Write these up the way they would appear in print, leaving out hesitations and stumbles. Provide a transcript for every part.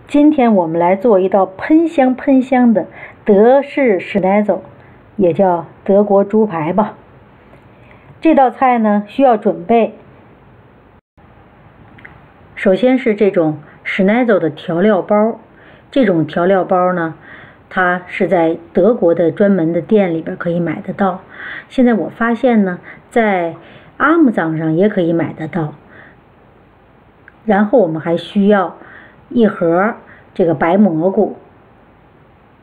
今天我们来做一道喷香的德式施耐佐，也叫德国猪排吧。这道菜呢需要准备，首先是这种施耐佐的调料包。这种调料包呢，它是在德国的专门的店里边可以买得到。现在我发现呢，在Amazon上也可以买得到。然后我们还需要一盒这个白蘑菇，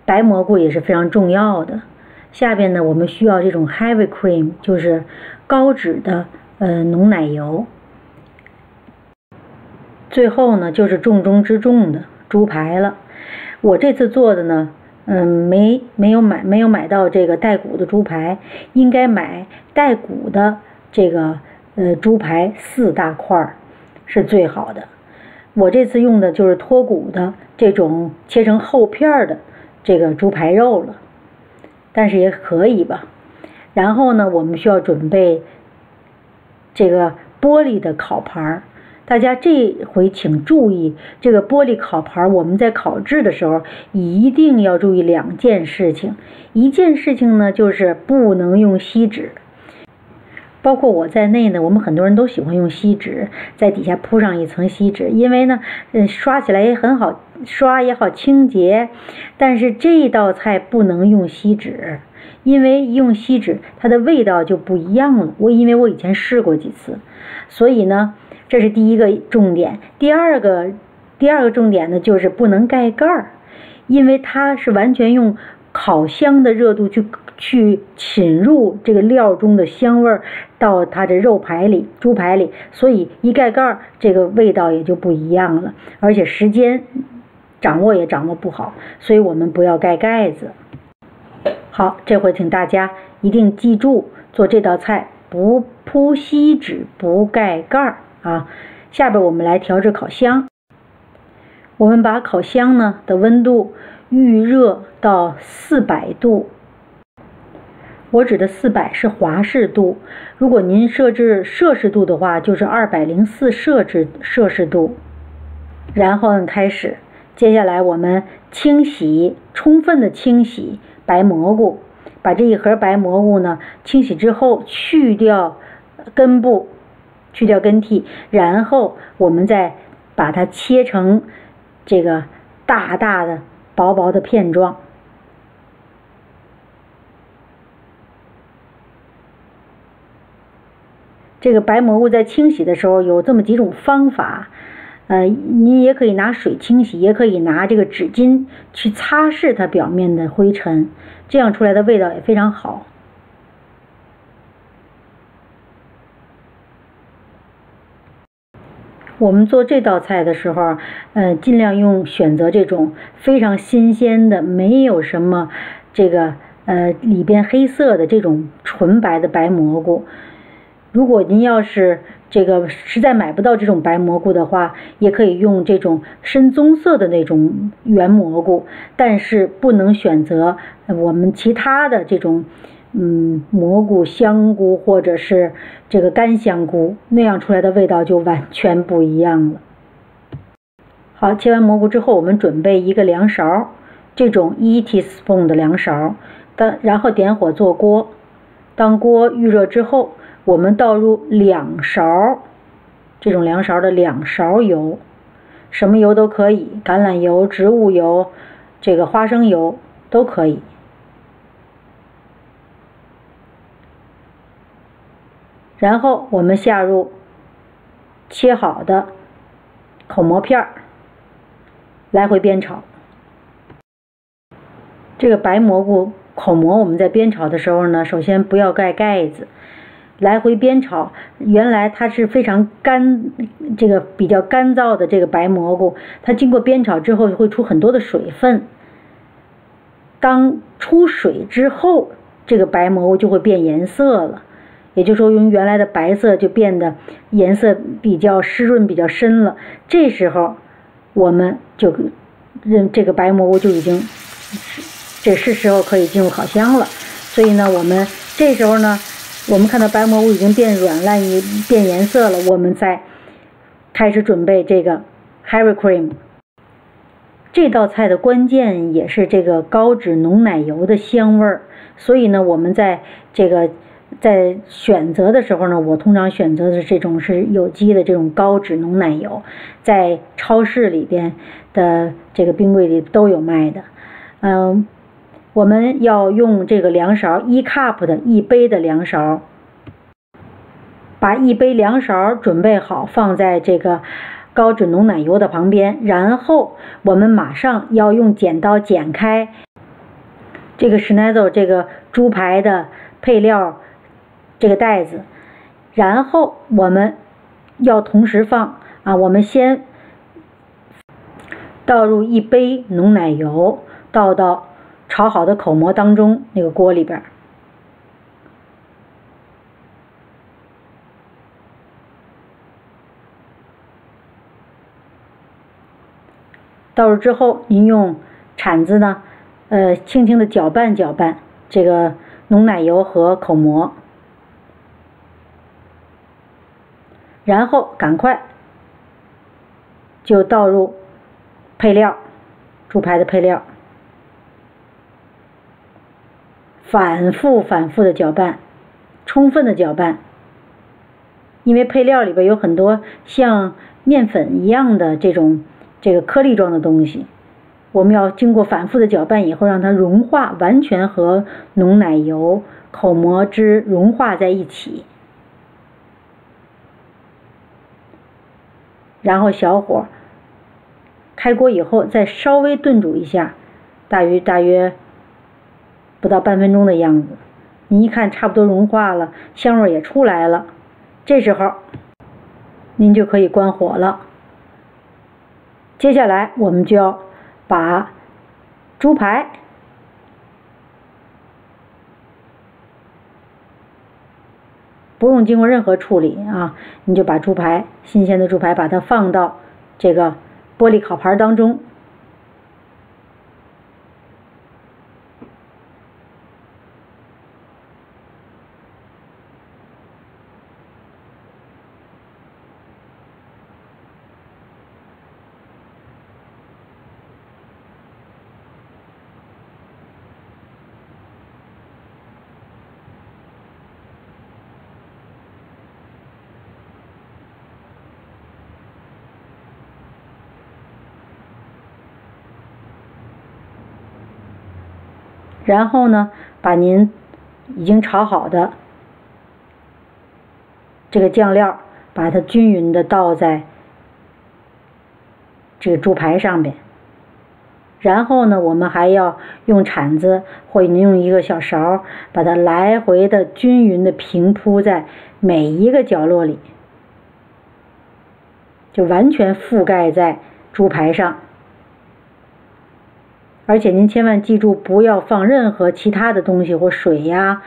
白蘑菇也是非常重要的。下边呢，我们需要这种 heavy cream， 就是高脂的浓奶油。最后呢，就是重中之重的猪排了。我这次做的呢，没有买到这个带骨的猪排，应该买带骨的这个猪排4大块是最好的。我这次用的就是脱骨的这种切成厚片的这个猪排肉了，但是也可以吧。然后呢，我们需要准备这个玻璃的烤盘。大家这回请注意，这个玻璃烤盘我们在烤制的时候一定要注意2件事情。一件事情呢，就是不能用锡纸，包括我在内呢，我们很多人都喜欢用锡纸，在底下铺上一层锡纸，因为呢，刷起来也很好刷，也好清洁。但是这道菜不能用锡纸，因为一用锡纸，它的味道就不一样了。因为我以前试过几次，所以呢，这是第一个重点。第二个重点呢，就是不能盖盖儿，因为它是完全用烤箱的热度去侵入这个料中的香味到它的猪排里，所以一盖盖儿，这个味道也就不一样了，而且时间掌握不好，所以我们不要盖盖子。好，这回请大家一定记住，做这道菜不铺锡纸，不盖盖儿啊。下边我们来调制烤箱。我们把烤箱呢的温度预热到400度。我指的400是华氏度，如果您设置摄氏度的话，就是204摄氏度。然后开始，接下来我们充分的清洗白蘑菇，把这一盒白蘑菇呢清洗之后去掉根部，去掉根蒂，然后我们再把它切成这个大的薄的片状。这个白蘑菇在清洗的时候有这么几种方法，你也可以拿水清洗，也可以拿这个纸巾去擦拭它表面的灰尘，这样出来的味道也非常好。我们做这道菜的时候，尽量选择这种非常新鲜的，没有什么这个里边黑色的这种纯白的白蘑菇。如果您要是这个实在买不到这种白蘑菇的话，也可以用这种深棕色的那种圆蘑菇，但是不能选择我们其他的这种蘑菇、香菇或者是这个干香菇，那样出来的味道就完全不一样了。好，切完蘑菇之后，我们准备一个凉勺，这种1 teaspoon 的凉勺，然后点火做锅。当锅预热之后，我们倒入2勺，这种凉勺的2勺油，什么油都可以，橄榄油、植物油、这个花生油都可以。然后我们下入切好的口蘑片，来回煸炒。这个白蘑菇口蘑我们在煸炒的时候呢，首先不要盖盖子，来回煸炒。原来它是非常这个比较干燥的这个白蘑菇，它经过煸炒之后会出很多的水分。当出水之后，这个白蘑菇就会变颜色了，也就是说用原来的白色就变得颜色比较湿润、比较深了。这时候我们就这个白蘑菇就已经这是时候可以进入烤箱了。所以呢，我们这时候呢，我们看到白蘑菇已经变软烂、变颜色了，我们再开始准备这个 heavy cream。这道菜的关键也是这个高脂浓奶油的香味儿，所以呢，我们在选择的时候呢，我通常选择的这种是有机的这种高脂浓奶油，在超市里边的这个冰柜里都有卖的。我们要用这个量勺1 cup 的1杯的量勺，把1杯量勺准备好，放在这个高脂浓奶油的旁边，然后我们马上要用剪刀剪开这个 Schnitzel 这个猪排的配料这个袋子，然后我们要同时放我们先倒入1杯浓奶油，倒到炒好的口蘑当中那个锅里边，倒入之后，您用铲子呢，轻轻的搅拌搅拌这个浓奶油和口蘑，然后赶快就倒入配料，猪排的配料，反复的搅拌，充分的搅拌，因为配料里边有很多像面粉一样的这个颗粒状的东西，我们要经过反复的搅拌以后，让它融化，完全和浓奶油、口蘑汁融化在一起，然后小火开锅以后再稍微炖煮一下，大约不到半分钟的样子，你一看差不多融化了，香味也出来了，这时候您就可以关火了。接下来我们就要把猪排不用经过任何处理你就把猪排，新鲜的猪排把它放到这个玻璃烤盘当中，然后呢，把您已经炒好的这个酱料，把它均匀的倒在这个猪排上边。然后呢，我们还要用铲子或者您用一个小勺，把它来回的均匀的平铺在每一个角落里，就完全覆盖在猪排上。而且您千万记住，不要放任何其他的东西或水呀、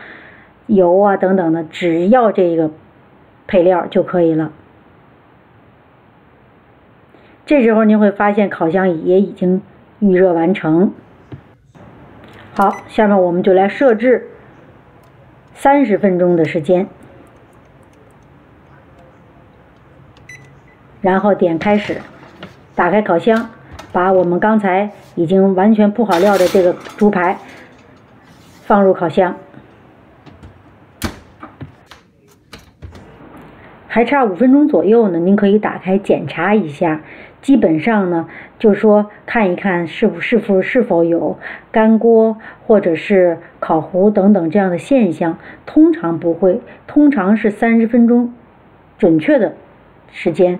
油等等的，只要这个配料就可以了。这时候您会发现烤箱也已经预热完成。好，下面我们就来设置30分钟的时间，然后点开始，打开烤箱，把我们刚才已经完全铺好料的这个猪排放入烤箱，还差5分钟左右呢，您可以打开检查一下。基本上呢，就是说看一看是否有干锅或者是烤糊等等这样的现象，通常不会，通常是30分钟准确的时间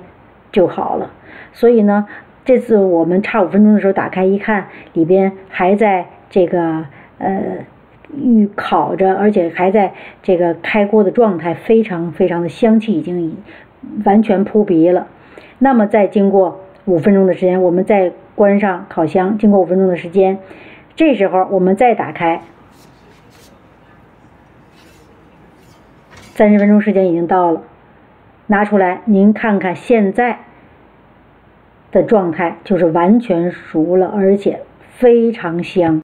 就好了。所以呢，这次我们差5分钟的时候打开一看，里边还在这个预烤着，而且还在这个开锅的状态，非常的香气已经完全扑鼻了。那么再经过5分钟的时间，我们再关上烤箱，经过5分钟的时间，这时候我们再打开，30分钟时间已经到了，拿出来您看看现在的状态，就是完全熟了，而且非常香。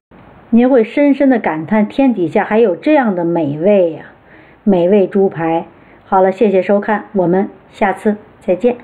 您会深深的感叹天底下还有这样的美味呀，美味猪排。好了，谢谢收看，我们下次再见。